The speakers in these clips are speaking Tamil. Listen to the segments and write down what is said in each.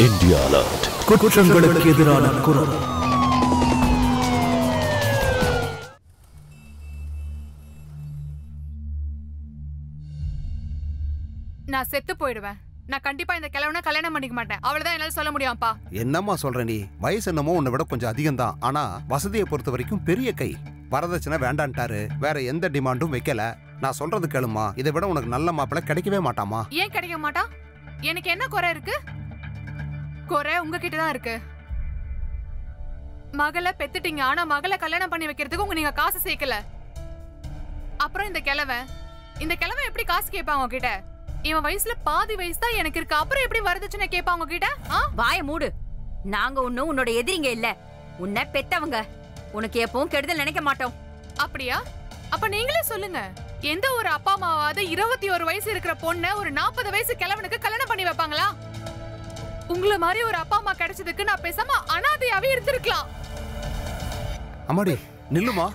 India alert. குற்றங்களுக்கு எதிரான குரல். நான் செத்து போயிடுவேன். நான் கண்டிப்பா இந்த கிழவனை கல்யாணம் பண்ணிக்க மாட்டேன். அவ்வளவுதான் என்னால சொல்ல முடியும்ப்பா. என்னம்மா சொல்ற நீ? வயசு என்னமோ உன்னை விட கொஞ்சம் அதிகம் தான். ஆனா வசதியை பொறுத்த வரைக்கும் பெரிய கை. வரதட்சணை வேண்டான்ட்டாரு. வேற எந்த டிமாண்டும் வைக்கல. நான் சொல்றது கேளுமா, இதை விட உனக்கு நல்ல மாப்பிள்ளை கிடைக்கவே மாட்டாமா. ஏன் கிடைக்க மாட்டான்? எனக்கு என்ன குறை இருக்கு? குறை உங்ககிட்ட தான் இருக்கு. மகளை பெத்துட்டீங்க, ஆனா மகளை கல்யாணம் பண்ணி வைக்கிறதுக்கு நீங்க காசு சேர்க்கல. அப்புறம் இந்த கிழவன் எப்படி காசு கேட்பாங்க உங்ககிட்ட? இவன் வயசுல பாதி வயசு தான் எனக்கு இருக்கு. அப்புறம் எப்படி வரதட்சணை கேட்பாங்க உங்ககிட்ட? வாய மூடு. நாங்க ஒண்ணும் உன்னோட எதிரிங்க இல்ல. உன்னை பெத்தவங்க. உனக்கு எப்பவும் கெடுதல் நினைக்க மாட்டோம். அப்படியா? அப்ப நீங்களே சொல்லுங்க. எந்த ஒரு அப்பா அம்மாவாவது 21 வயசு இருக்கிற பொண்ண ஒரு 40 வயசு கிழவனுக்கு கல்யாணம் பண்ணி வைப்பாங்களா? உங்களை மாதிரி ஒரு அப்பா அம்மா கிடைச்சதுக்கு நான் பேசாம அனாதையாவே இருந்திருக்கலாம். அம்மாடி நில்லுமா.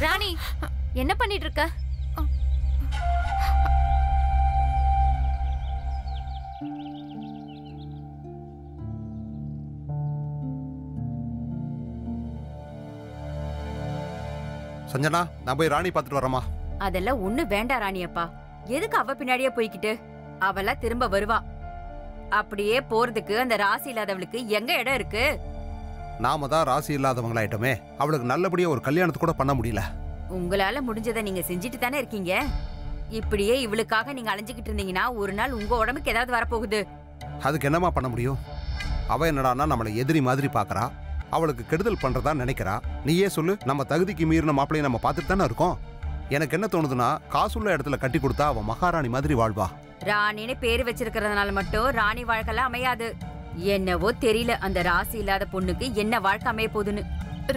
ராணி, என்ன பண்ணிட்டு இருக்க? சஞ்சனா, நான் போய் ராணி பாத்துட்டு வரமா. அதெல்லாம் ஒண்ணு வேண்டாம் ராணியப்பா. எதுக்கு அவ பின்னாடியே போய்கிட்டு? அவெல்லாம் திரும்ப வருவா. அப்படியே போறதுக்கு அந்த ராசி இல்லாதவளுக்கு எங்க இடம் இருக்கு? நாம தான் ராசி இல்லாதவங்களாயிட்டோமே. அவளுக்கு நல்லபடியா ஒரு கல்யாணத்தை கூட பண்ண முடியல. உங்களால முடிஞ்சதை நீங்க செஞ்சுட்டு தானே இருக்கீங்க. இப்படியே இவளுக்காக நீங்க அலைஞ்சுக்கிட்டு இருந்தீங்கன்னா ஒரு நாள் உங்க உடம்புக்கு ஏதாவது வரப்போகுது. அதுக்கு என்னமா பண்ண முடியும்? அவ என்னடான்னா நம்மளை எதிரி மாதிரி பாக்குறா. அவளுக்கு கெடுதல் பண்றதா நினைக்கிறா. நீயே சொல்லு, நம்ம தகுதிக்கு மீறின மாப்பிள்ளையை நம்ம பார்த்துட்டு தானே இருக்கோம். எனக்கு என்ன தோணுதுன்னா, காசுள்ள இடத்துல கட்டி கொடுத்தா அவ மகாராணி மாதிரி வாழ்வா. ராணின்னு பேரு வச்சிருக்கிறதுனால மட்டும் ராணி வாழ்க்கைலாம் அமையாது. என்னவோ தெரியல அந்த ராசி இல்லாத பொண்ணுக்கு என்ன வாழ்க்கை அமைய போகுதுன்னு.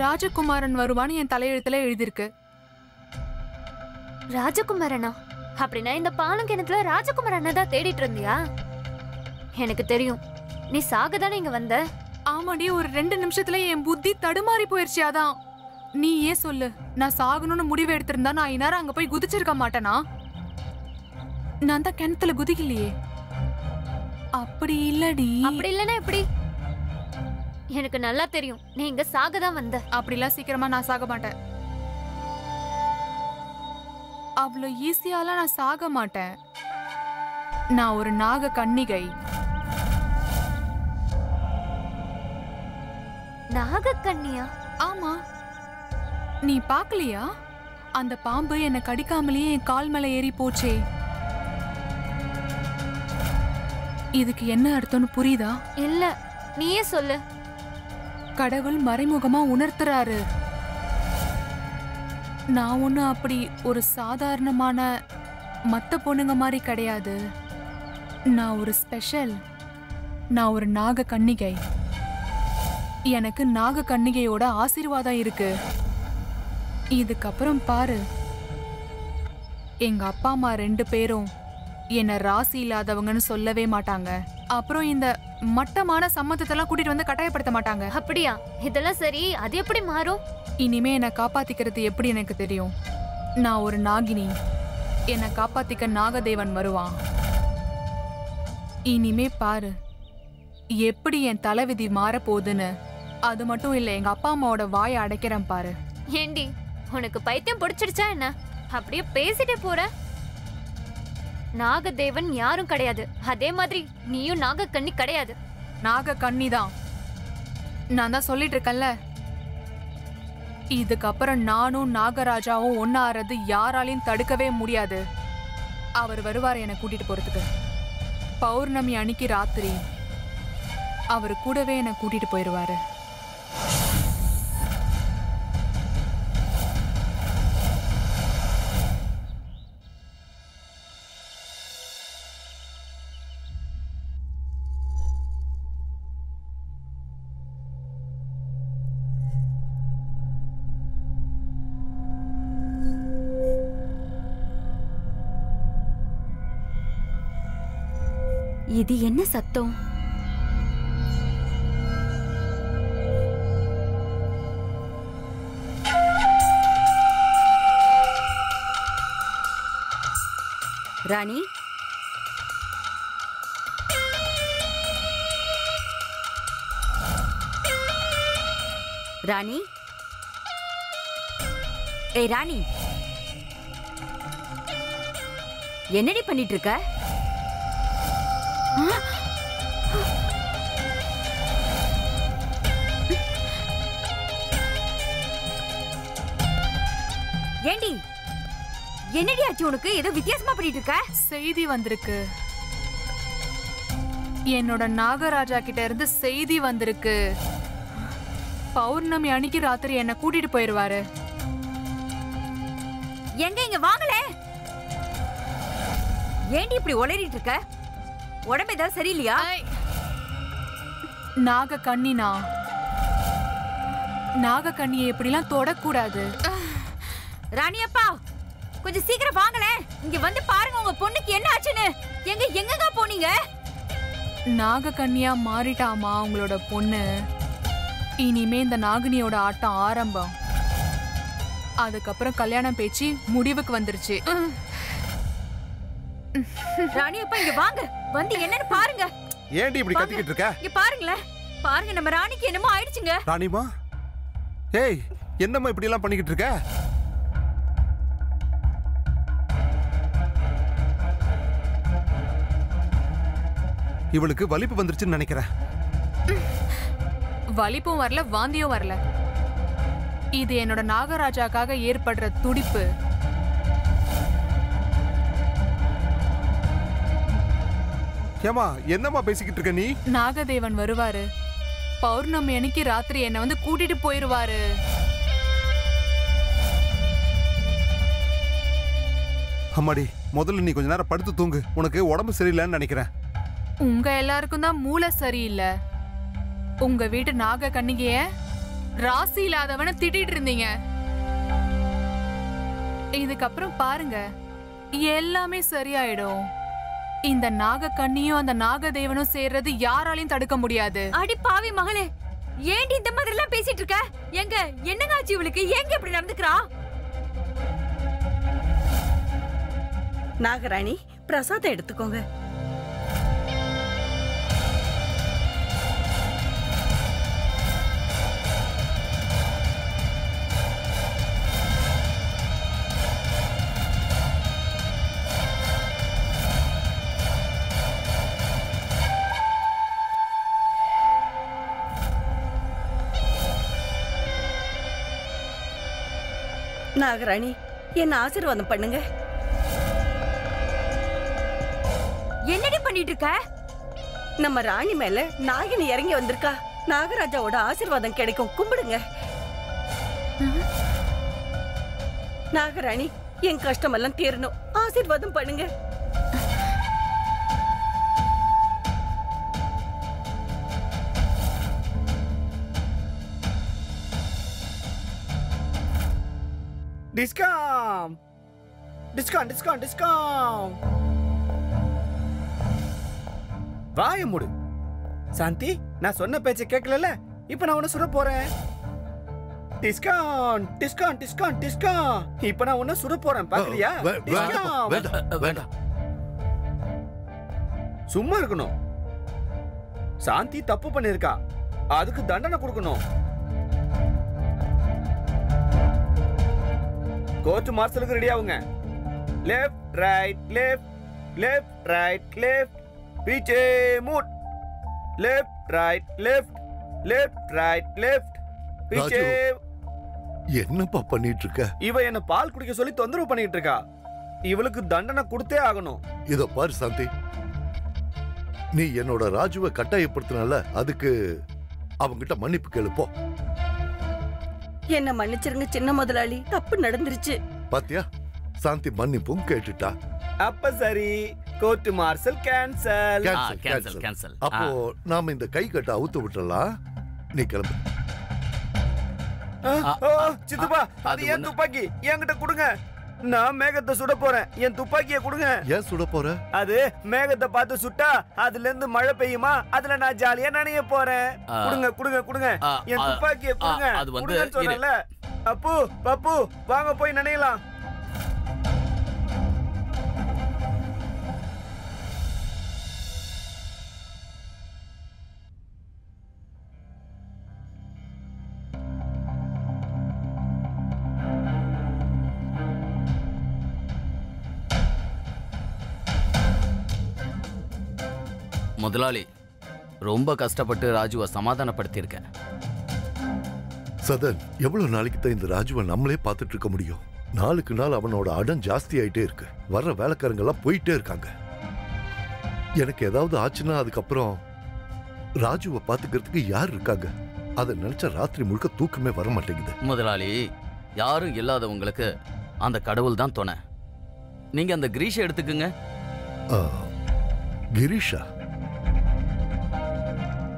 ராஜகுமாரன் வருவான்னு என் தலையெழுத்துல எழுதிருக்கு. ராஜகுமாரனா? அப்படின்னா இந்த பாலம் கிணத்துல ராஜகுமாரனை தான் தேடிட்டு இருந்தியா? எனக்கு தெரியும், நீ சாகதானே இங்க வந்த. ஆமாடி, ஒரு 2 நிமிஷத்துல என் புத்தி தடுமாறி போயிருச்சு. அதான் நீ ஏன் சொல்லு. நான் சாகணும்னு முடிவு எடுத்திருந்தா நான் இந்நேரம் அங்க போய் குதிச்சிருக்க மாட்டேனா? நான் தான் கிணத்துல குதிக்கலையே. அப்படி இல்லடி. அப்படி இல்லனா எப்படி? எனக்கு நல்லா தெரியும் நீ இங்க சாகதான் வந்த. அப்படிலாம் சீக்கிரமா நான் சாக மாட்டேன். அவ்வளவு ஈஸியாலாம் நான் சாக மாட்டேன். நான் ஒரு நாக கன்னிகை. நாகக்கன்னியா? ஆமா, நீ பாக்கலையா? அந்த பாம்பு என்ன கடிக்காமலேயே என் கால் மேல ஏறி போச்சே. இதுக்கு என்ன அர்த்தம்னு புரியுதா? இல்ல, நீயே சொல்லு. கடவுள் மறைமுகமா உணர்த்துறாரு. நான் ஒண்ணு அப்படி ஒரு சாதாரணமான மத்த பொண்ணுங்க மாதிரி கிடையாது. நான் ஒரு ஸ்பெஷல். நான் ஒரு நாக கன்னிகை. எனக்கு நாக கன்னிகையோட ஆசீர்வாதம் இருக்கு. இதுக்கப்புறம் பாரு, எங்க அப்பா அம்மா 2 பேரும் என்ன ராசி இல்லாதவங்கன்னு சொல்லவே மாட்டாங்க. அப்புறம் இந்த மட்டமான சம்மதத்தெல்லாம் கூட்டிட்டு வந்து கட்டாயப்படுத்த மாட்டாங்க. அப்படியா? இதெல்லாம் சரி, அது எப்படி மாறும்? இனிமே என்னை காப்பாத்திக்கிறது எப்படி எனக்கு தெரியும். நான் ஒரு நாகினி. என்னை காப்பாத்திக்க நாகதேவன் வருவான். இனிமே பாரு எப்படி என் தலைவிதி மாற போகுதுன்னு. அது மட்டும் இல்ல, எங்க அப்பா அம்மாவோட வாயை அடைக்கிறேன் பாரு. ஏண்டி, உனக்கு பைத்தியம் பிடிச்சிருச்சா என்ன? அப்படியே பேசிட்டே போற. நாகதேவன் யாரும் கிடையாது. அதே மாதிரி நீயும் நாகக்கண்ணி கிடையாது. நாகக்கண்ணி தான். நான் தான் சொல்லிட்டு இருக்கேன்ல, இதுக்கப்புறம் நானும் நாகராஜாவும் ஒன்னாறது யாராலையும் தடுக்கவே முடியாது. அவர் வருவார் என்னை கூட்டிட்டு போறதுக்கு. பௌர்ணமி அன்னைக்கு ராத்திரி அவர் கூடவே என்னை கூட்டிட்டு போயிருவாரு. இது என்ன சத்தம்? ராணி, ராணி, ஏய் ராணி, என்னடி பண்ணிட்டு இருக்க? ஏண்டி, என்னடி ஆச்சு உனக்கு? ஏதோ வித்தியாசமா பண்ணிட்டு இருக்க. செய்தி வந்திருக்கு. என்னோட நாகராஜா கிட்ட இருந்து செய்தி வந்திருக்கு. பௌர்ணமி அன்னைக்கு ராத்திரி என்ன கூட்டிட்டு போயிருவாரு. எங்க இங்க வாங்கல. ஏண்டி இப்படி உளறிட்டு இருக்க? உடம்பு ஏதாவது சரியில்லையா? நாகக்கண்ணினா, நாகக்கண்ணியை எப்படிலாம் தொடக்கூடாது. ராணி அப்பா, கொஞ்சம் சீக்கிரம் வாங்கல. இங்க வந்து பாருங்க உங்க பொண்ணுக்கு என்ன ஆச்சுன்னு. எங்க போனீங்க? நாகக்கண்ணியா மாறிட்டாமா உங்களோட பொண்ணு. இனிமே இந்த நாகினியோட ஆட்டம் ஆரம்பம். அதுக்கப்புறம் கல்யாணம் பேச்சு முடிவுக்கு வந்துருச்சு. ராணி அப்பா, இங்க வாங்க. வந்து என்னன்னு பாருங்க. ஏன்டி இப்படி கத்திக்கிட்டு இருக்க? இங்க பாருங்களேன். பாருங்க, நம்ம ராணிக்கு என்னமோ ஆயிடுச்சுங்க. ராணிமா, ஏய், என்னம்மா இப்படி எல்லாம் பண்ணிக்கிட்டு இருக்க? இவளுக்கு வலிப்பு வந்துருச்சுன்னு நினைக்கிறேன். வலிப்பும் வரல, வாந்தியும் வரல. இது என்னோட நாகராஜாக்காக ஏற்படுற துடிப்பு. ஏமா, என்னம்மா பேசிக்கிட்டு இருக்க நீ? நாகதேவன் வருவாரு. பௌர்ணமி அன்னைக்கு ராத்திரி என்ன வந்து கூட்டிட்டு போயிருவாரு. அம்மாடி, முதல்ல நீ கொஞ்ச நேரம் படுத்து தூங்கு. உனக்கு உடம்பு சரியில்லைன்னு நினைக்கிறேன். உங்க எல்லாருக்கும் தான் மூளை சரியில்லை. உங்க வீட்டு நாக கண்ணிகைய ராசி இல்லாதவன திட்டிட்டு இருந்தீங்க. இதுக்கப்புறம் பாருங்க, எல்லாமே சரியாயிடும். இந்த நாக கண்ணியும் அந்த நாகதேவனும் சேர்றது யாராலையும் தடுக்க முடியாது. அடி பாவி மகளே, ஏண்டி இந்த மாதிரி எல்லாம் பேசிட்டு இருக்க? என்னங்க ஆச்சு இவளுக்கு? ஏங்க இப்படி நடந்துக்கிறா? நாகராணி, பிரசாதம் எடுத்துக்கோங்க. நாகராணி, என்ன ஆசீர்வாதம் பண்ணுங்க. என்னடி பண்ணிட்டு இருக்க? நம்ம ராணி மேல நாகினி இறங்கி வந்திருக்கா. நாகராஜாவோட ஆசீர்வாதம் கிடைக்கும், கும்பிடுங்க. நாகராணி, என் கஷ்டமெல்லாம் தீரணும், ஆசீர்வாதம் பண்ணுங்க. Discount discount discount discount. வாய மூடு சாந்தி. நான் சொன்ன பேச்சை கேட்கல. இப்ப நான் உன்ன சொல்ல போறேன். Discount discount discount discount. இப்ப நான் உன்ன சொல்ல போறேன், பாக்கறியா? வேண்டாம். சும்மா இருக்கணும். சாந்தி தப்பு பண்ணிருக்கா, அதுக்கு தண்டனை கொடுக்கணும். கோர்ட் மார்ஷலுக்கு ரெடி ஆகுங்க. Left right left left right left पीछे मुड़ लेफ्ट राइट लेफ्ट पीछे என்னப்பா பண்ணிட்டு இருக்க? இவ என்ன பால் குடிக்க சொல்லி தொந்தரவு பண்ணிட்டு இருக்கா. இவளுக்கு தண்டனை கொடுத்தே ஆகணும். இத பாரு சாந்தி, நீ என்னோட ராஜுவை கட்டாயப்படுத்தினால அதுக்கு அவங்கிட்ட மன்னிப்பு கேளு போ. என்ன மன்னிச்சிருங்க சின்ன முதலாளி, தப்பு நடந்துருச்சு. பாத்தியா, சாந்தி மன்னிப்பும் கேட்டுட்டா. அப்ப சரி, கோர்ட் மார்ஷல் கேன்சல். கேன்சல். அப்போ நாம இந்த கை கட்ட அவுத்து விட்டுறலாம். நீ கிளம்பு. சித்துப்பா, அது என் துப்பாக்கி என்கிட்ட கொடுங்க. நான் மேகத்தை சுட போறேன். என் துப்பாக்கியை கொடுங்க. ஏன் சுட போற? அது மேகத்தை பார்த்து சுட்டா அதுல இருந்து மழை பெய்யுமா, அதுல நான் ஜாலியா நனைய போறேன். கொடுங்க என் துப்பாக்கியை கொடுங்க. அது வந்து கொடுங்கன்னு சொன்னல. அப்பு பப்பு வாங்க போய் நனையலாம். முதலாளி, ரொம்ப கஷ்டப்பட்டு ராஜுவை சமாதானப்படுத்தியிருக்க. சதன், எவ்வளவு நாளைக்கு தான் இந்த ராஜுவை நம்மளே பார்த்துட்டு இருக்க முடியும்? நாளுக்கு நாள் அவனோட அடம் ஜாஸ்தி ஆயிட்டே இருக்கு. வர்ற வேலைக்காரங்க எல்லாம் போயிட்டே இருக்காங்க. எனக்கு ஏதாவது ஆச்சுன்னா அதுக்கப்புறம் ராஜுவை பாத்துக்கிறதுக்கு யார் இருக்காங்க? அதை நினைச்சா ராத்திரி முழுக்க தூக்கமே வர மாட்டேங்குது. முதலாளி, யாரும் இல்லாதவங்களுக்கு அந்த கடவுள் தான் துணை. நீங்க அந்த கிரீஷை எடுத்துக்குங்க. கிரீஷா?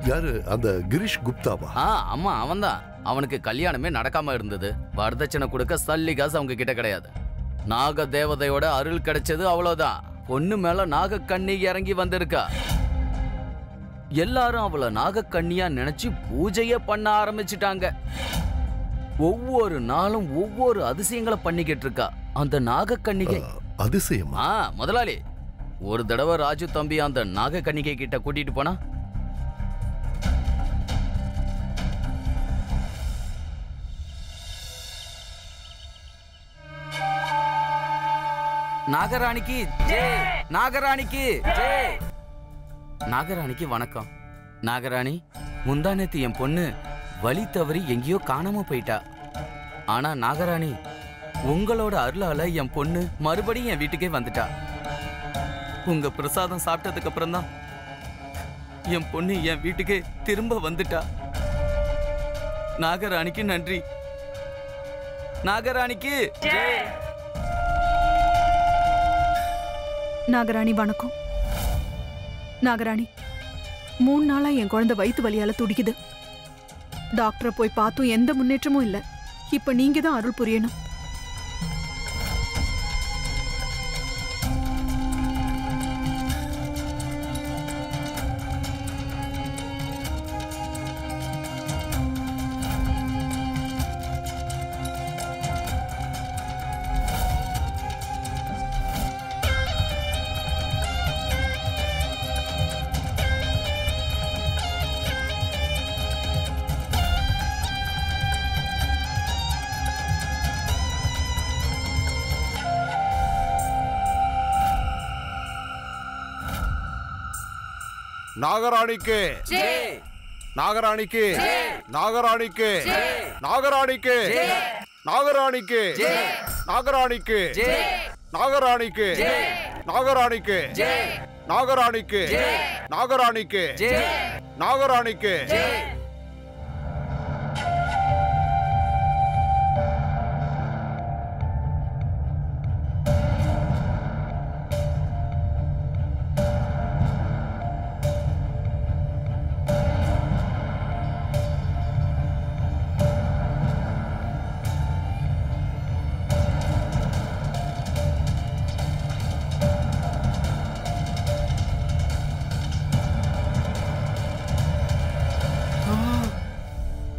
யாரு அந்த கிரீஷ் குப்தாவா? ஆமா, அவன்தான். அவனுக்கு கல்யாணமே நடக்காம இருந்தது. வரதட்சணை கொடுக்க சல்லி காசு அவங்க கிட்ட கிடையாது. நாக தேவதையோட அருள் கிடைச்சது, அவ்வளவுதான். பொண்ணு மேல நாகக்கண்ணி இறங்கி வந்திருக்கா. எல்லாரும் அவளை நாகக்கண்ணியா நினைச்சு பூஜையே பண்ண ஆரம்பிச்சுட்டாங்க. ஒவ்வொரு நாளும் ஒவ்வொரு அதிசயங்களை பண்ணிக்கிட்டு இருக்கா அந்த நாகக்கண்ணிகை. அதிசயமா? முதலாளி, ஒரு தடவை ராஜு தம்பி அந்த நாகக்கண்ணிகை கிட்ட கூட்டிட்டு போனா, நாகராணிக்கு ஜெய், நாகராணிக்கு ஜெய். நாகராணிக்கு வணக்கம். நாகராணி, முந்தானேத்து என் பொண்ணு வழி தவறி எங்கேயோ காணாம போயிட்டா. ஆனா நாகராணி, உங்களோட அருளால என் பொண்ணு மறுபடியும் என் வீட்டுக்கே வந்துட்டா. உங்க பிரசாதம் சாப்பிட்டதுக்கு அப்புறம் தான் என் பொண்ணு என் வீட்டுக்கே திரும்ப வந்துட்டா. நாகராணிக்கு நன்றி. நாகராணிக்கு ஜெய். நாகராணி வணக்கம். நாகராணி, 3 நாளா என் குழந்தை வயிற்று வலியால துடிக்குது. டாக்டரை போய் பார்த்தும் எந்த முன்னேற்றமும் இல்லை. இப்ப நீங்க தான் அருள் புரியணும். நாகராணிக்கு நாகராணிக்கு நாகராணிக்கு நாகராணிக்கு நாகராணிக்கு நாகராணிக்கு நாகராணிக்கு நாகராணிக்கு நாகராணிக்கு நாகராணிக்கு நாகராணிக்கு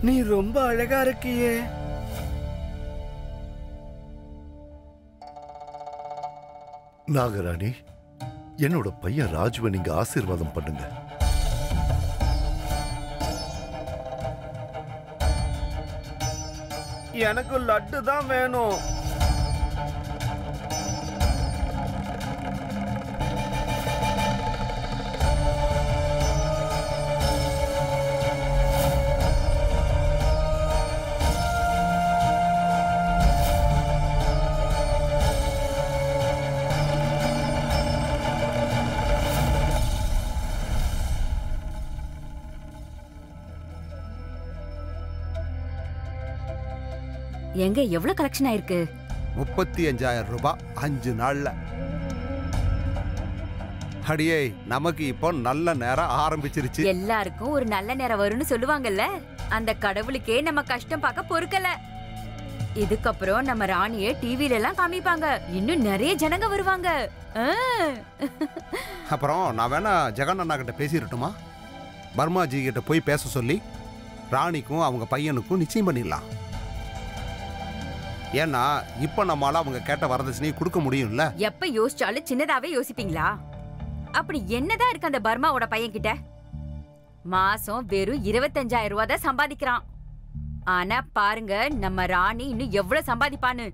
நீ ரொம்ப அழகா இருக்கியே. நாகராணி, என்னோட பையன் ராஜுவை நீங்க ஆசீர்வாதம் பண்ணுங்க. எனக்கு லட்டு தான் வேணும். எங்க எவ்வளவு கலெக்ஷன் ஆயிருக்கு? 35,000 ரூபாய் 5 நாள்ல. அடியே, நமக்கு இப்போ நல்ல நேரம் ஆரம்பிச்சிருச்சு. எல்லாருக்கும் ஒரு நல்ல நேரம் வரும்னு சொல்லுவாங்கல்ல, அந்த கடவுளுக்கே நம்ம கஷ்டம் பார்க்க பொறுக்கல. இதுக்கப்புறம் நம்ம ராணிய டிவில எல்லாம் காமிப்பாங்க, இன்னும் நிறைய ஜனங்க வருவாங்க. அப்புறம் நான் வேணா ஜெகன் அண்ணா கிட்ட பேசிடட்டுமா? பர்மாஜி கிட்ட போய் பேச சொல்லி ராணிக்கும் அவங்க பையனுக்கும் நிச்சயம் பண்ணிடலாம். ஏன்னா இப்ப நம்மளால அவங்க கேட்ட வரதட்சணையை கொடுக்க முடியும்ல. எப்ப யோசிச்சாலும் சின்னதாவே யோசிப்பீங்களா? அப்படி என்னதான் இருக்கு அந்த பர்மாவோட பையன் கிட்ட? மாசம் வெறும் 25,000 ரூபாய் தான் சம்பாதிக்கிறான். ஆனா பாருங்க நம்ம ராணி இன்னும் எவ்வளவு சம்பாதிப்பான்னு.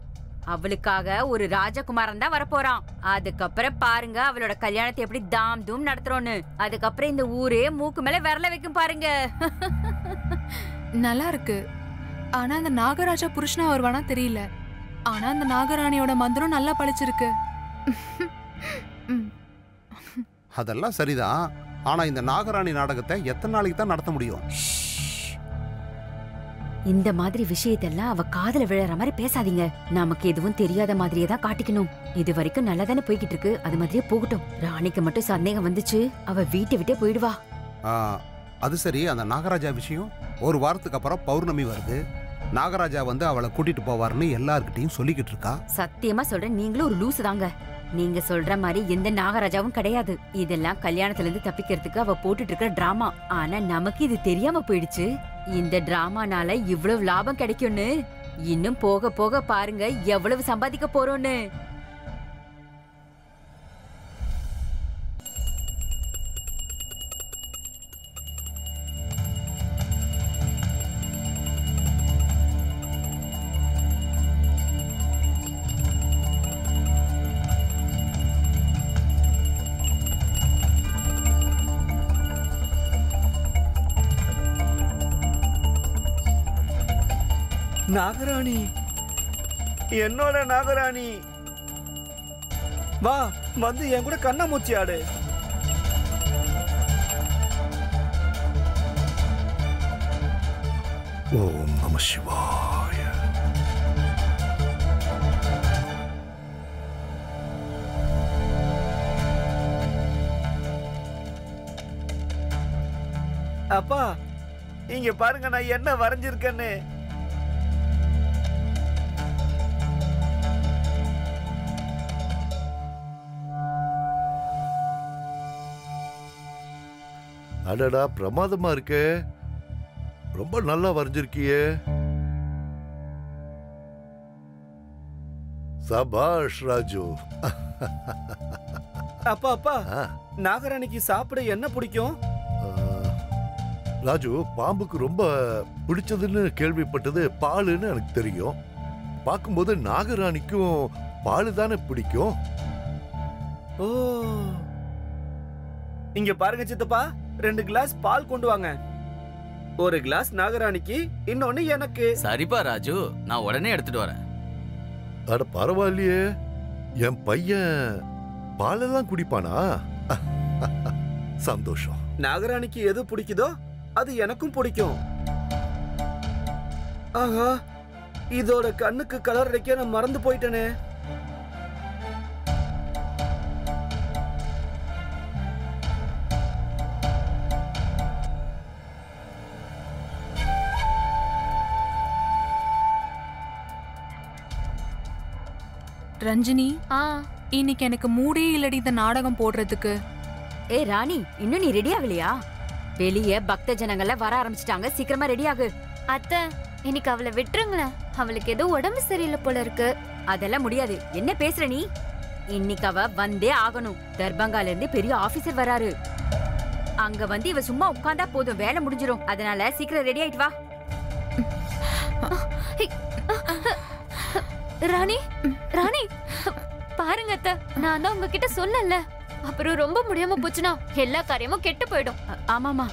அவளுக்காக ஒரு ராஜகுமாரன் தான் வரப்போறான். அதுக்கப்புறம் பாருங்க அவளோட கல்யாணத்தை எப்படி தாம் தூம் நடத்துறோன்னு. அதுக்கப்புறம் இந்த ஊரே மூக்கு மேல விரல வைக்கும் பாருங்க. நல்லா இருக்கு. ஆனா அந்த நாகராஜா புருஷனா வருவானா தெரியல. ஆனா அந்த நாகராணியோட மந்திரம் நல்லா பழிச்சிருக்கு. அதெல்லாம் சரிதான். ஆனா இந்த நாகராணி நாடகத்தை எத்தனை நாளைக்கு தான் நடத்த முடியும்? இந்த மாதிரி விஷயத்தெல்லாம் அவ காதுல விழற மாதிரி பேசாதீங்க. நமக்கு எதுவும் தெரியாத மாதிரியே தான் காட்டிக்கணும். இது வரைக்கும் நல்லா தானே போய்கிட்டு இருக்கு, அது மாதிரியே போகட்டும். ராணிக்கு மட்டும் சந்தேகம் வந்துச்சு, அவ வீட்டை விட்டே போயிடுவா. அது சரி, அந்த நாகராஜா விஷயம் ஒரு வாரத்துக்கு அப்புறம் பௌர்ணமி வருது. நாகராஜா வந்து அவளை கூட்டிட்டு போவார்னு எல்லார்கிட்டையும் சொல்லிக்கிட்டு இருக்கா. சத்தியமா சொல்றேன், நீங்களும் ஒரு லூசு தாங்க. நீங்க சொல்ற மாதிரி எந்த நாகராஜாவும் கிடையாது. இதெல்லாம் கல்யாணத்துல இருந்து தப்பிக்கிறதுக்கு அவ போட்டுட்டு இருக்கிற டிராமா. ஆனா நமக்கு இது தெரியாம போயிடுச்சு. இந்த டிராமானால இவ்வளவு லாபம் கிடைக்கும்னு இன்னும் போக போக பாருங்க எவ்வளவு சம்பாதிக்க போறோம்னு. நாகராணி, என்னோட நாகராணி, வா வந்து என் கூட கண்ணாமூச்சி ஆடு. ஓம் நம சிவாய. அப்பா இங்க பாருங்க நான் என்ன வரைஞ்சிருக்கேன்னு. அடடா, பிரமாதமா இருக்கே. ரொம்ப நல்லா வரைஞ்சிருக்கியே. சபாஷ் ராஜு. அப்பா அப்பா, நாகராணிக்கு சாப்பிட என்ன பிடிக்கும்? ராஜு, பாம்புக்கு ரொம்ப பிடிச்சதுன்னு கேள்விப்பட்டது பாலுன்னு எனக்கு தெரியும். பார்க்கும்போது நாகராணிக்கும் பாலு தானே பிடிக்கும். ஓ, இங்க பாருங்க சித்தப்பா, 2 கிளாஸ் பால் கொண்டு வாங்க. ஒரு கிளாஸ் நாகராணிக்கு, இன்னொன்னு எனக்கு. சரிப்பா ராஜு, நான் உடனே எடுத்துட்டு வரேன். அட பரவாயில்லையே, என் பையன் பாலெல்லாம் குடிப்பானா? சந்தோஷம். நாகராணிக்கு எது பிடிக்குதோ அது எனக்கும் பிடிக்கும். ஆஹா, இதோட கண்ணுக்கு கலர் அடிக்க நான் மறந்து போயிட்டேனே. ரஞ்சினி, இன்னைக்கு எனக்கு மூடே இல்லடி இந்த நாடகம் போடுறதுக்கு. ஏ ராணி, இன்னும் நீ ரெடி ஆகலையா? வெளியே பக்த ஜனங்கள வர ஆரம்பிச்சிட்டாங்க, சீக்கிரமா ரெடி ஆகு. அத்தை, இன்னைக்கு அவளை விட்டுருங்களேன். அவளுக்கு ஏதோ உடம்பு சரியில்லை போல இருக்கு. அதெல்லாம் முடியாது. என்ன பேசுற நீ? இன்னைக்கு அவ வந்தே ஆகணும். தர்பங்கால இருந்து பெரிய ஆபீசர் வராரு. அங்க வந்து இவ சும்மா உட்கார்ந்தா போதும், வேலை முடிஞ்சிரும். அதனால சீக்கிரம் ரெடி ஆயிட்டு வா. ராணி, ராணி பாருங்க அத்தை, நான் தான் உங்ககிட்ட சொன்னேன்ல. அப்புறம் ரொம்ப முடியாம போச்சுன்னா எல்லா காரியமும் கெட்டு போயிடும். ஆமாமா,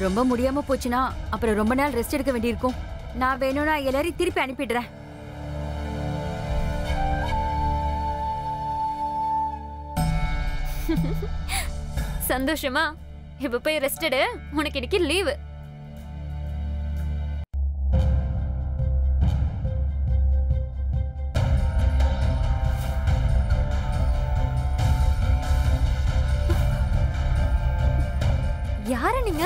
ரொம்ப முடியாம போச்சுன்னா அப்புறம் ரொம்ப நாள் ரெஸ்ட் எடுக்க வேண்டியிருக்கும். நான் வேணும்னா எல்லாரையும் திருப்பி அனுப்பிடுறேன். சந்தோஷமா? இப்ப போய் ரெஸ்ட் எடு, உனக்கு இன்னைக்கு லீவு. யாரு நீங்க?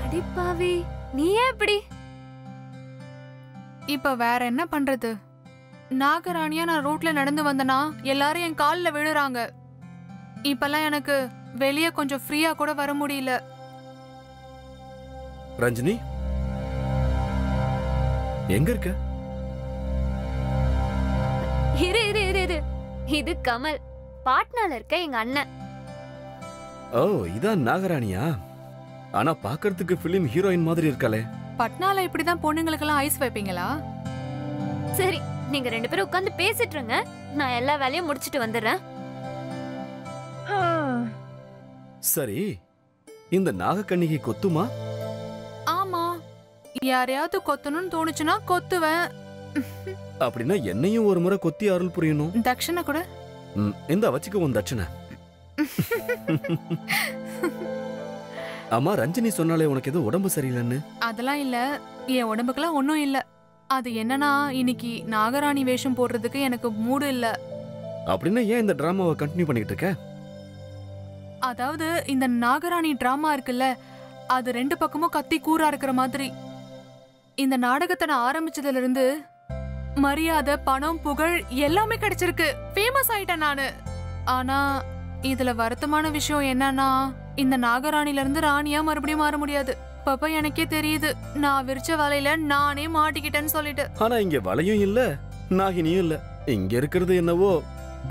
அடிப்பாவி, நீ ஏன் இப்படி? இப்ப வேற என்ன பண்றது? நாகராணியா நான் ரோட்ல நடந்து வந்தனா எல்லாரும் என் கால்ல விழுறாங்க. இப்பெல்லாம் எனக்கு வெளியே கொஞ்சம் ஃப்ரீயா கூட வர முடியல. ரஞ்சினி, எங்க இருக்க? இரு இரு இரு இரு, இது கமல், பாட்னால இருக்க எங்க அண்ணன். ஓ, இதான் நாகராணியா? ஆனா பாக்குறதுக்கு பிலிம் ஹீரோயின் மாதிரி இருக்காளே. பட்னால இப்படிதான் பொண்ணுங்களுக்கெல்லாம் ஐஸ் வைப்பீங்களா? சரி, நீங்க 2 பேரும் உட்கார்ந்து பேசிட்டு இருங்க, நான் எல்லா வேலையும் முடிச்சிட்டு வந்துடுறேன். சரி, இந்த நாகக்கண்ணிகை கொத்துமா? ஆமா, யாரையாவது கொத்தணும்னு தோணுச்சுன்னா கொத்துவேன். அப்படின்னா என்னையும் ஒரு முறை கொத்தி அருள் புரியணும். தட்சணை கூட இந்த வச்சுக்க உன் தட்சணை. ஆமா, ரஞ்சினி சொன்னாலே உனக்கு எதுவும் உடம்பு சரியில்லைன்னு. அதெல்லாம் இல்ல, என் உடம்புக்கெல்லாம் ஒன்னும் இல்ல. அது என்னன்னா, இன்னைக்கு நாகராணி வேஷம் போடுறதுக்கு எனக்கு மூடு இல்ல. அப்படின்னா ஏன் இந்த டிராமாவை கண்டினியூ பண்ணிட்டு இருக்க? அதாவது இந்த நாகராணி டிராமா இருக்குல்ல, அது 2 பக்கமும் கத்தி கூரா இருக்கிற மாதிரி. இந்த நாடகத்தை நான் ஆரம்பிச்சதுல இருந்து மரியாதை, பணம், புகழ் எல்லாமே கிடைச்சிருக்கு. ஃபேமஸ் ஆயிட்டேன் நானு. ஆனா இதுல வருத்தமான விஷயம் என்னன்னா, இந்த நாகராணில இருந்து ராணியா மறுபடியும் மாற முடியாது. பாப்பா, எனக்கே தெரியுது நான் விரிச்ச வலையில நானே மாட்டிக்கிட்டேன்னு சொல்லிட்டு. ஆனா இங்க வலையும் இல்ல, நாகினியும் இல்ல. இங்க இருக்கிறது என்னவோ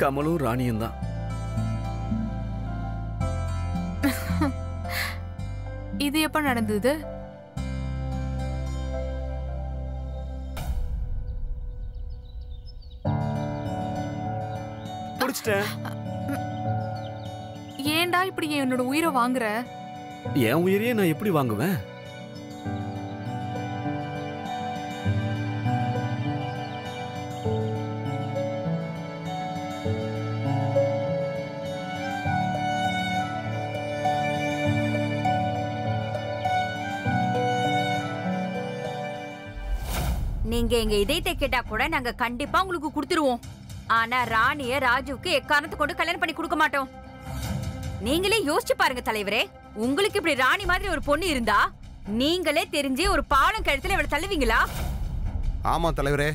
கமலும் ராணியும் தான். இது எப்ப நடந்தது? ஏன்டா இப்படி என்னோட உயிரை வாங்குற? என் உயிரையே நான் எப்படி வாங்குவேன்? நீங்க எங்க இதயத்தை கேட்டா கூட நாங்க கண்டிப்பா உங்களுக்கு கொடுத்துருவோம். ஆனா ராணிய ராஜுவுக்கு எக்காரணத்தை கொண்டு கல்யாணம் பண்ணி கொடுக்க மாட்டோம். நீங்களே யோசிச்சு பாருங்க தலைவரே, உங்களுக்கு இப்படி ராணி மாதிரி ஒரு பொண்ணு இருந்தா நீங்களே தெரிஞ்சு ஒரு பாலம் கழுத்துல இவளை தள்ளுவீங்களா? ஆமா தலைவரே,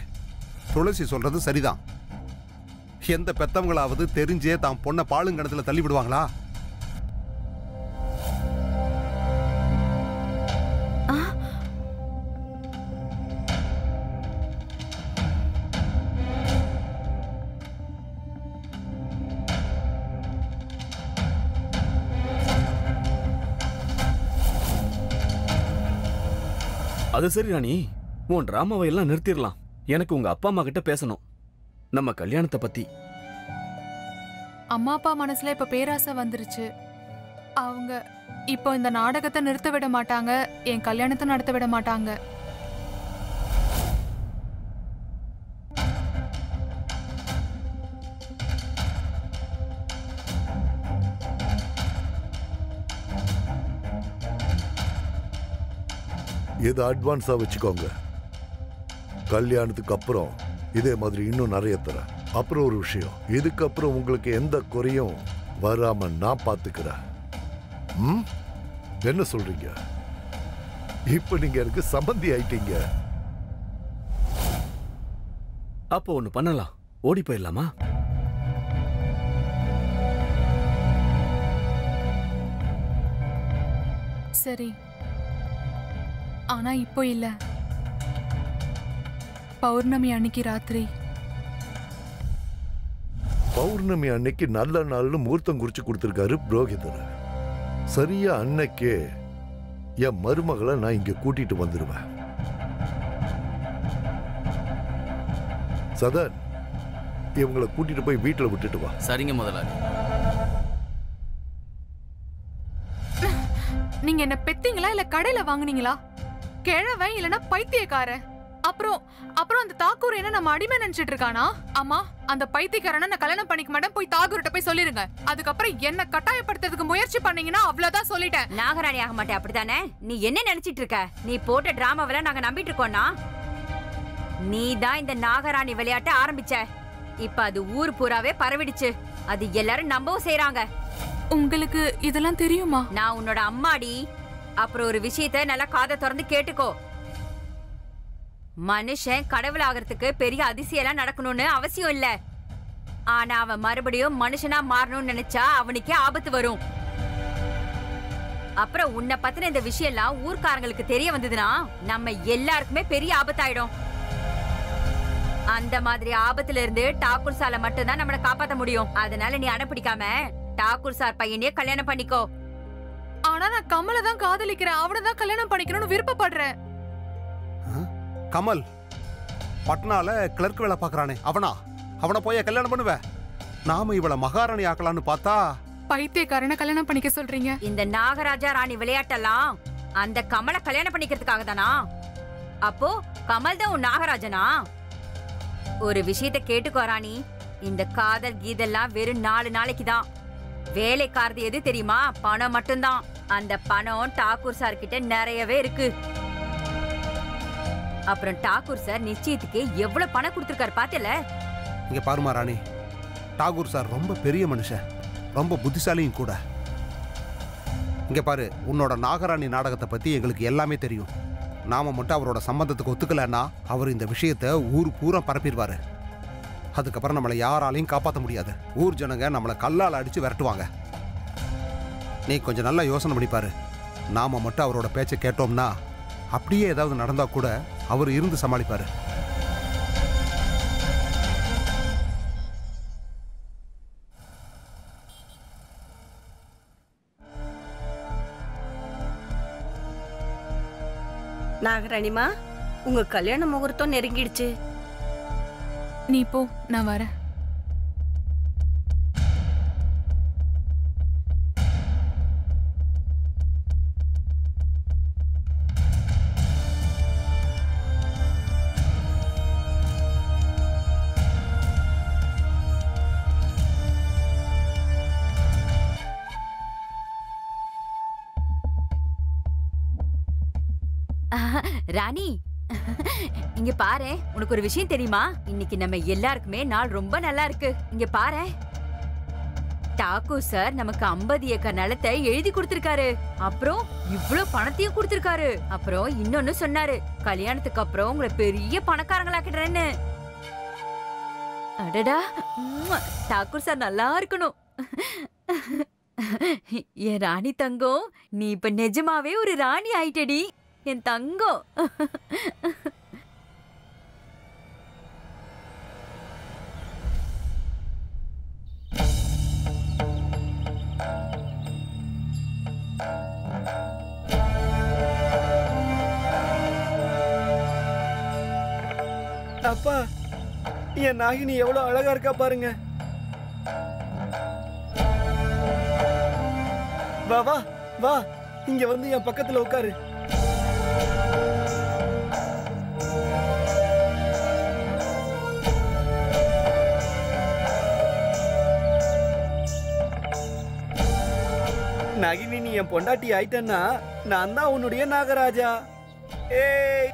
துளசி சொல்றது சரிதான். எந்த பெத்தவங்களாவது தெரிஞ்சே தான் பொண்ணை பாலுங்கணத்துல தள்ளி விடுவாங்களா? அது சரி ராணி, உன் டிராமாவை எல்லாம் நிறுத்திடலாம். எனக்கு உங்க அப்பா அம்மா கிட்ட பேசணும், நம்ம கல்யாணத்தை பத்தி. அம்மா அப்பா மனசுல இப்ப பேராசை வந்துருச்சு. அவங்க இப்போ இந்த நாடகத்தை நிறுத்த விட மாட்டாங்க, என் கல்யாணத்தை நடத்த விட மாட்டாங்க. இதை அட்வான்ஸா வச்சுக்கோங்க. கல்யாணத்துக்கு அப்புறம் இதே மாதிரி இன்னும் நிறைய தரேன். அப்புறம் ஒரு விஷயம், இதுக்கப்புறம் உங்களுக்கு எந்த குறையும் வராம நான் பாத்துக்கிறேன். என்ன சொல்றீங்க? இப்ப நீங்க எனக்கு சம்பந்தி ஆயிட்டீங்க. அப்போ ஒண்ணு பண்ணலாம், ஓடி போயிடலாமா? சரி, ஆனா இப்போ இல்ல. பௌர்ணமி அன்னைக்கு ராத்திரி. பௌர்ணமி அன்னைக்கு நல்ல நாள்னு முகூர்த்தம் குறிச்சு கொடுத்திருக்காரு புரோகிதர். சரியா அன்னைக்கே என் மருமகளை நான் இங்க கூட்டிட்டு வந்துடுவேன். சதன், இவங்களை கூட்டிட்டு போய் வீட்டுல விட்டுட்டு வா. சரிங்க முதலாளி. நீங்க என்ன பெத்தீங்களா இல்ல கடையில வாங்குனீங்களா? கிழவன் இல்லனா பைத்தியக்கார. அப்புறம் அந்த தாக்கூர் என்ன நம்ம அடிமை நினைச்சிட்டு இருக்கானா? அம்மா, அந்த பைத்தியக்காரனை நான் கல்யாணம் பண்ணிக்க மாட்டேன், போய் தாக்கூர்ட்ட போய் சொல்லிருங்க. அதுக்கப்புறம் என்ன கட்டாயப்படுத்துறதுக்கு முயற்சி பண்ணீங்கன்னா அவ்வளவுதான் சொல்லிட்டேன். நாகராணி ஆக மாட்டேன், அப்படித்தானே? நீ என்ன நினைச்சிட்டு இருக்க? நீ போட்ட டிராமாவெல்லாம் நாங்க நம்பிட்டு இருக்கோம்னா? நீ தான் இந்த நாகராணி விளையாட்ட ஆரம்பிச்ச. இப்ப அது ஊர் பூராவே பரவிடுச்சு. அது எல்லாரும் நம்பவும் செய்றாங்க. உங்களுக்கு இதெல்லாம் தெரியுமா? நான் உன்னோட அம்மாடி. அப்புறம் ஒரு விஷயத்தை நல்லா காதை திறந்து கேட்டுக்கோ. மனுஷன் கடவுள் ஆகிறதுக்கு பெரிய அதிசயம் நடக்கணும்னு அவசியம் இல்ல. ஆனா அவன் மறுபடியும் மனுஷனா மாறணும்னு நினைச்சா அவனுக்கே ஆபத்து வரும். அப்புறம் உன்னை பத்தின இந்த விஷயம் எல்லாம் ஊர்க்காரங்களுக்கு தெரிய வந்ததுன்னா நம்ம எல்லாருக்குமே பெரிய ஆபத்தாயிடும். அந்த மாதிரி ஆபத்துல இருந்து டாக்கூர் சாலை மட்டும்தான் நம்மளை காப்பாத்த முடியும். அதனால நீ அடம்பிடிக்காம டாக்கூர் சார் பையனையே கல்யாணம் பண்ணிக்கோ. ஆனா நான் கமலை தான் காதலிக்கிறேன். அவனை தான் கல்யாணம் பண்ணிக்கணும்னு விருப்பப்படுறேன். கமல் பட்னால கிளர்க் வேலை பாக்குறானே அவனை போய் கல்யாணம் பண்ணுவ? நாம இவளை மகாராணி ஆக்கலான்னு பார்த்தா பைத்தியக்காரனை கல்யாணம் பண்ணிக்க சொல்றீங்க. இந்த நாகராஜா ராணி விளையாட்டெல்லாம் அந்த கமலை கல்யாணம் பண்ணிக்கிறதுக்காக தானா? அப்போ கமல் தான் உன் நாகராஜனா? ஒரு விஷயத்தை கேட்டுக்கோ ராணி. இந்த காதல் கீதெல்லாம் வெறும் 4 நாளைக்கு தான். வேலைக்காரது எது தெரியுமா? பணம் மட்டும்தான். அந்த பணம் டாக்கூர் சார் கிட்ட நிறையவே இருக்கு. அப்புறம் டாக்கூர் சார் நிச்சயத்துக்கு எவ்வளவு பணம் கொடுத்திருக்காரு பாத்தல? இங்க பாருமா ராணி, டாகூர் சார் ரொம்ப பெரிய மனுஷன், ரொம்ப புத்திசாலியும் கூட. இங்க பாரு, உன்னோட நாகராணி நாடகத்தை பத்தி எங்களுக்கு எல்லாமே தெரியும். நாம மட்டும் அவரோட சம்பந்தத்துக்கு ஒத்துக்கலன்னா அவர் இந்த விஷயத்த ஊர் பூரா பரப்பிடுவாரு. அதுக்கப்புறம் நம்மளை யாராலையும் காப்பாற்ற முடியாது. ஊர் ஜனங்க நம்மளை கல்லால் அடிச்சு விரட்டுவாங்க. நீ கொஞ்சம் நல்லா யோசனை பண்ணிப்பாரு. நாம மட்டும் அவரோட பேச்சை கேட்டோம்னா அப்படியே ஏதாவது நடந்தா கூட அவர் இருந்து சமாளிப்பாரு. நாகராணிமா, உங்க கல்யாண முகூர்த்தம் நெருங்கிடுச்சு. நீ போ, நான் வரேன். ராணி, இங்க பாரு, உனக்கு ஒரு விஷயம் தெரியுமா? இன்னைக்கு நம்ம எல்லாருக்குமே நாள் ரொம்ப நல்லா இருக்கு. இங்க பாரு, டாக்கூர் சார் நமக்கு 50 ஏக்கர் நிலத்தை எழுதி கொடுத்திருக்காரு. அப்புறம் இவ்வளவு பணத்தையும் கொடுத்திருக்காரு. அப்புறம் இன்னொன்னு சொன்னாரு, கல்யாணத்துக்கு அப்புறம் உங்களை பெரிய பணக்காரங்களாக்கிடுறேன்னு. அடடா, டாக்கூர் சார் நல்லா இருக்கணும். என் ராணி தங்கம், நீ இப்ப நிஜமாவே ஒரு ராணி ஆயிட்டடி என் தங்கம். அப்பா, என் நாகினி எவ்வளவு அழகா இருக்கா பாருங்க. வா வா வா, இங்க வந்து என் பக்கத்துல உட்காரு. நாகினி, நீ என் பொண்டாட்டி ஆயிட்டன்னா நான் தான் உன்னுடைய நாகராஜா. ஏய்,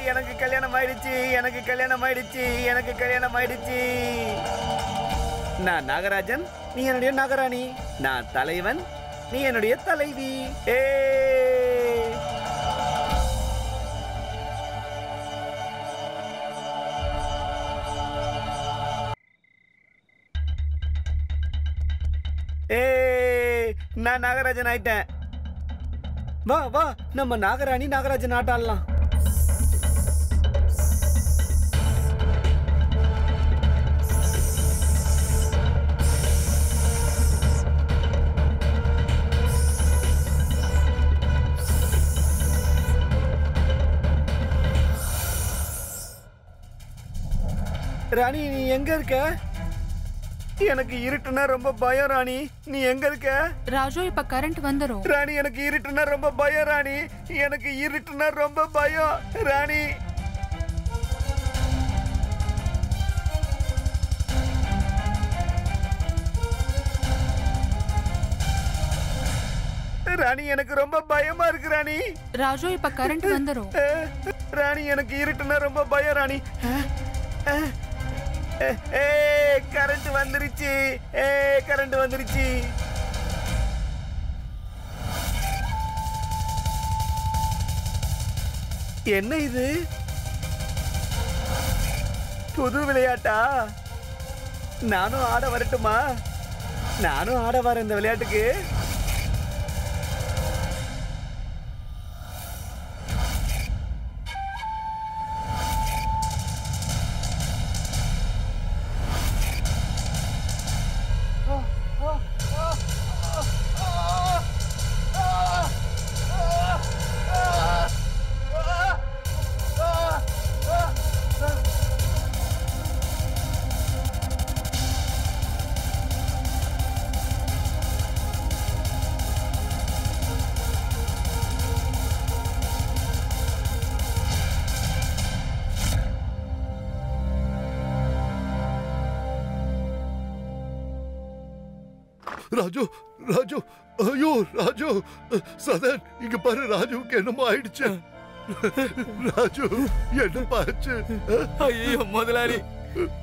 எனக்கு கல்யாணம் ஆயிடுச்சு, எனக்கு கல்யாணம் ஆயிடுச்சு, எனக்கு கல்யாணம் ஆயிடுச்சு. நான் நாகராஜன், நீ என்னுடைய நாகராணி. நான் தலைவன், நீ என்னுடைய தலைவி. நான் நாகராஜன் ஆயிட்டேன். வா வா, நம்ம நாகராணி நாகராஜன் ஆட்டாடலாம். ராணி நீ எங்க இருக்க? எனக்கு இருட்டுனா ரொம்ப பயம் ராணி. நீ எங்க இருக்க? ராஜு இப்ப கரண்ட் வந்துரும். ராணி எனக்கு இருட்டுனா ரொம்ப பயம் ராணி. எனக்கு இருட்டுனா ரொம்ப பயம் ராணி. ராணி எனக்கு ரொம்ப பயமா இருக்கு ராணி. ராஜு இப்ப கரண்ட் வந்துரும். ராணி எனக்கு இருட்டுனா ரொம்ப பயம் ராணி. கரண்ட் வந்துருச்சு. கரண்ட் வந்துருச்சு. என்ன இது? புது விளையாட்டா? நானும் ஆட வரட்டுமா? நானும் ஆட வரேன் இந்த விளையாட்டுக்கு. ராஜு ராஜு ஐயோ ராஜு சதன் இங்க பாரு ராஜுவுக்கு என்னமோ ஆயிடுச்சு. ராஜு என்னப்பா ஆச்சு? ஐயோ முதலாளி,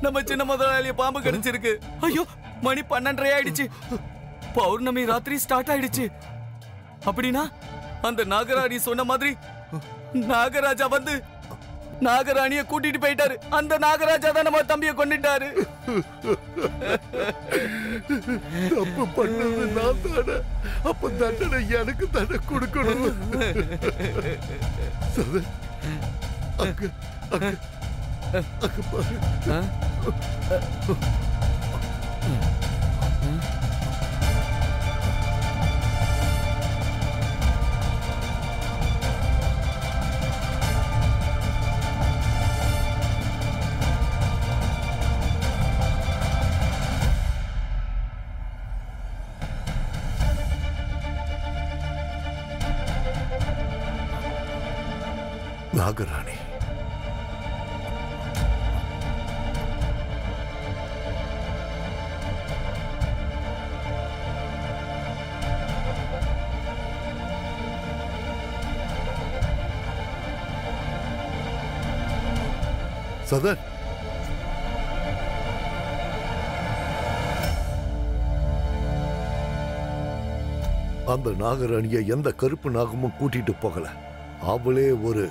நம்ம சின்ன முதலாளிய பாம்பு கடிச்சிருக்கு. ஐயோ மணி 12:30 ஆயிடுச்சு. பௌர்ணமி ராத்திரி ஸ்டார்ட் ஆயிடுச்சு. அப்படின்னா அந்த நாகராணி சொன்ன மாதிரி நாகராஜா வந்து நாகராணிய கூட்டிட்டு போயிட்டாரு. அந்த நாகராஜா தான் நம்ம தம்பிய கொண்டுட்டாரு. தப்பு பண்ணது நான் தானே. அப்ப தண்டனை எனக்கு தானே கொடுக்கணும். சதன் அங்க அங்க அங்க பாரு. நாகராணி சதன் அந்த நாகராணியை எந்த கருப்பு நாகமும் கூட்டிட்டு போகல. அவளே ஒரு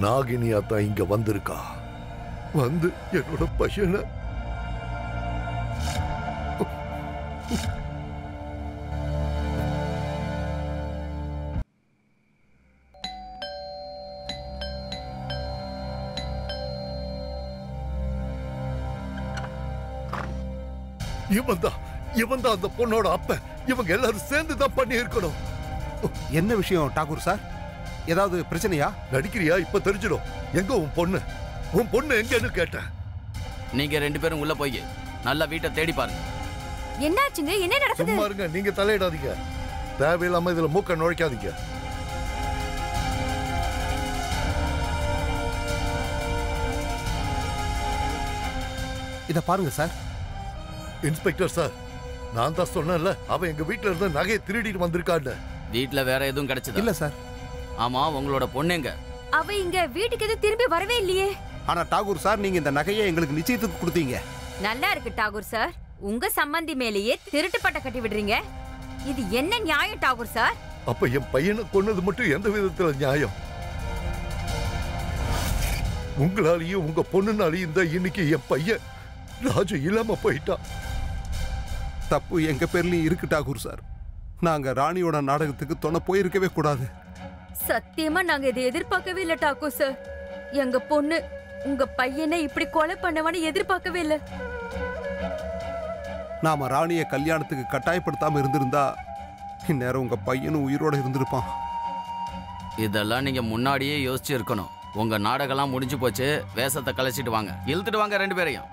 நாகினியா தான் இங்க வந்திருக்கா. வந்து என்னோட பையனை இவன் தான் அந்த பொண்ணோட அப்ப. இவங்க எல்லாரும் சேர்ந்து தான் பண்ணி இருக்கணும். என்ன விஷயம் டாகூர் சார்? ஏதாவது பிரச்சனையா? நடிக்கிறியா? இப்ப தெரிஞ்சிடும். எங்க உன் பொண்ணு? உன் பொண்ணு எங்கன்னு கேட்டேன். நீங்க 2 பேரும் உள்ள போய் நல்லா வீட்டை தேடி பாருங்க. என்னாச்சுங்க? என்ன நடக்குது? சும்மா இருங்க, நீங்க தலையிடாதீங்க. தேவையில்லாம இதுல மூக்க நுழைக்காதீங்க. இத பாருங்க சார். இன்ஸ்பெக்டர் சார், நான் தான் சொன்னேன்ல, அவன் எங்க வீட்டுல இருந்த நகையை திருடிட்டு வந்திருக்கான்னு. வீட்டுல வேற எதுவும் கிடைச்சதா? இல்ல சார். ஆமா, உங்களோட பொண்ணுங்க? அவ இங்க வீட்டுக்கு எதுவும் திரும்பி வரவே இல்லையே. ஆனா டாகூர் சார், நீங்க இந்த நகையை எங்களுக்கு நிச்சயத்துக்கு கொடுத்தீங்க. நல்லா இருக்கு டாகூர் சார். உங்க சம்பந்தி மேலேயே திருட்டு பட்ட கட்டி விடுறீங்க. இது என்ன நியாயம் டாகூர் சார்? அப்ப என் பையனை கொன்னது மட்டும் எந்த விதத்துல நியாயம்? உங்களாலையும் உங்க பொண்ணுனாலையும் தான் இன்னைக்கு என் பையன் ராஜு இல்லாம போயிட்டான். தப்பு எங்க பேர்லயும் இருக்கு டாகூர் சார். நாங்க ராணியோட நாடகத்துக்கு துணை போயிருக்கவே கூடாது. சத்தியமா நாங்க இதை எதிர்பார்க்கவே இல்ல டாகூர் சார். எங்க பொண்ணு உங்க பையனை இப்படி கொலை பண்ணவன்னு எதிர்பார்க்கவே இல்ல. நாம ராணிய கல்யாணத்துக்கு கட்டாயப்படுத்தாம இருந்திருந்தா இந்நேரம் உங்க பையனும் உயிரோட இருந்திருப்பான். இதெல்லாம் நீங்க முன்னாடியே யோசிச்சு இருக்கணும். உங்க நாடகம்லாம் முடிஞ்சு போச்சு. வேஷத்தை கலைச்சிட்டு வாங்க, இழுத்துட்டு வாங்க 2 பேரையும்.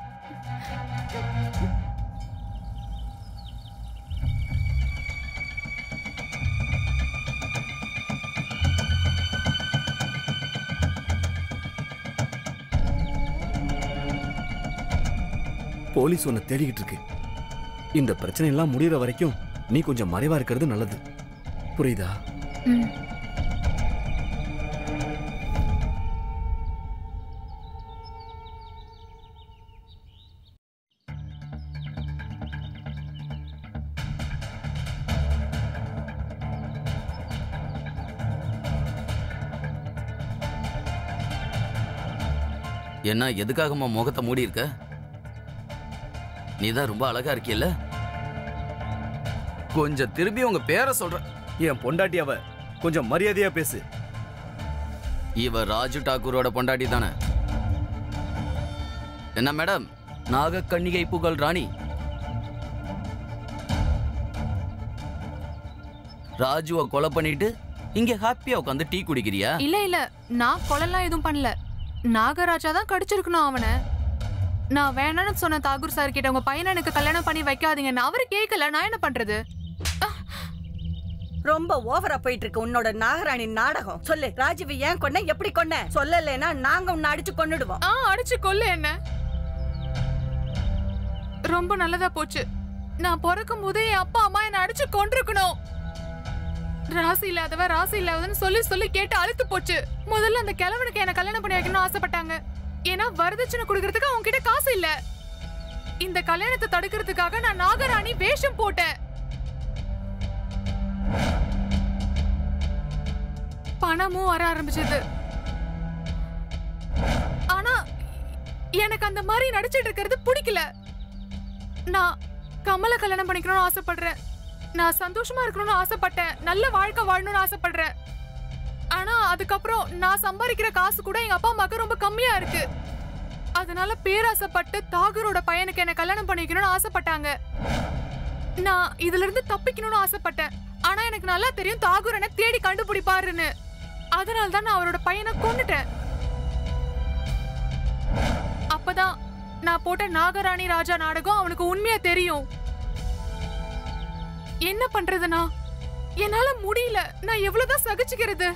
போலீஸ் உன்னை தேடிக்கிட்டு இருக்கு. இந்த பிரச்சனை எல்லாம் முடியற வரைக்கும் நீ கொஞ்சம் மறைவா இருக்கிறது நல்லது. புரியுதா? என்ன எதுக்காகமா முகத்தை மூடி இருக்க? நீதான் ரொம்ப அழகா இருக்கியல்ல. கொஞ்சம் திரும்பி உங்க பேரை சொல்ற. என் பொண்டாட்டி அவ, கொஞ்சம் மரியாதையா பேசு. இவ ராஜு டாக்கூரோட பொண்டாட்டி தானே? என்ன மேடம், நாகக்கன்னிகை புகழ் ராணி ராஜுவை கொலை பண்ணிட்டு இங்க ஹாப்பியா உட்காந்து டீ குடிக்கிறியா? இல்ல நான் கொலைலாம் எதுவும் பண்ணல. நாகராஜா தான் கடிச்சிருக்கணும் அவனை. நான் வேணான்னு சொன்ன தாகூர் சார் கிட்ட உங்க பையனை எனக்கு கல்யாணம் பண்ணி வைக்காதீங்கன்னு அவரு கேட்கல. நான் என்ன பண்றது? ரொம்ப ஓவரா போயிட்டு இருக்கு உன்னோட நாகராணி நாடகம். சொல்லு, ராஜுவை ஏன் கொன்ன, எப்படி கொன்ன? சொல்லலைன்னா நாங்க உன்னை அடிச்சு கொன்னுடுவோம். அடிச்சு கொல்லு என்ன? ரொம்ப நல்லதா போச்சு. நான் பிறக்கும் போதே என் அப்பா அம்மா என்ன அடிச்சு கொண்டிருக்கணும். ராசி இல்லாதவ ராசி இல்லாதவன்னு சொல்லி சொல்லி கேட்டு அழுத்து போச்சு. முதல்ல அந்த கிழவனுக்கு என்ன கல்யாணம் பண்ணி வைக்கணும்னு ஆசைப்பட்டாங்க. ஏன்னா வரதட்சணை கொடுக்கறதுக்கு அவங்க கிட்ட காசு இல்ல. இந்த கல்யாணத்தை தடுக்கிறதுக்காக நான் நாகராணி வேஷம் போட்டேன். பணமும் வர ஆரம்பிச்சது. ஆனா எனக்கு அந்த மாதிரி நடிச்சிட்டு இருக்கிறது பிடிக்கல. நான் கமலை கல்யாணம் பண்ணிக்கணும்னு ஆசைப்படுறேன். நான் சந்தோஷமா இருக்கணும்னு ஆசைப்பட்டேன். நல்ல வாழ்க்கை வாழணும்னு ஆசைப்படுறேன். ஆனா அதுக்கப்புறம் நான் சம்பாதிக்கிற காசு கூட எங்க அப்பா அம்மாக்கு ரொம்ப கம்மியா இருக்கு. அதனால பேராசைப்பட்டு தாகூரோட பையனுக்கு என்ன கல்யாணம் பண்ணிக்கணும்னு ஆசைப்பட்டாங்க. நான் இதுல இருந்து தப்பிக்கணும்னு ஆசைப்பட்டேன். ஆனா எனக்கு நல்லா தெரியும் தாகூர் என்ன தேடி கண்டுபிடிப்பாருன்னு. அதனால்தான் நான் அவரோட பையனை கொன்னுட்டேன். அப்பதான் நான் போட்ட நாகராணி ராஜா நாடகம் அவனுக்கு உண்மையா தெரியும். என்ன பண்றதுனா என்னால முடியல. நான் எவ்வளவுதான் சகிச்சுக்கிறது?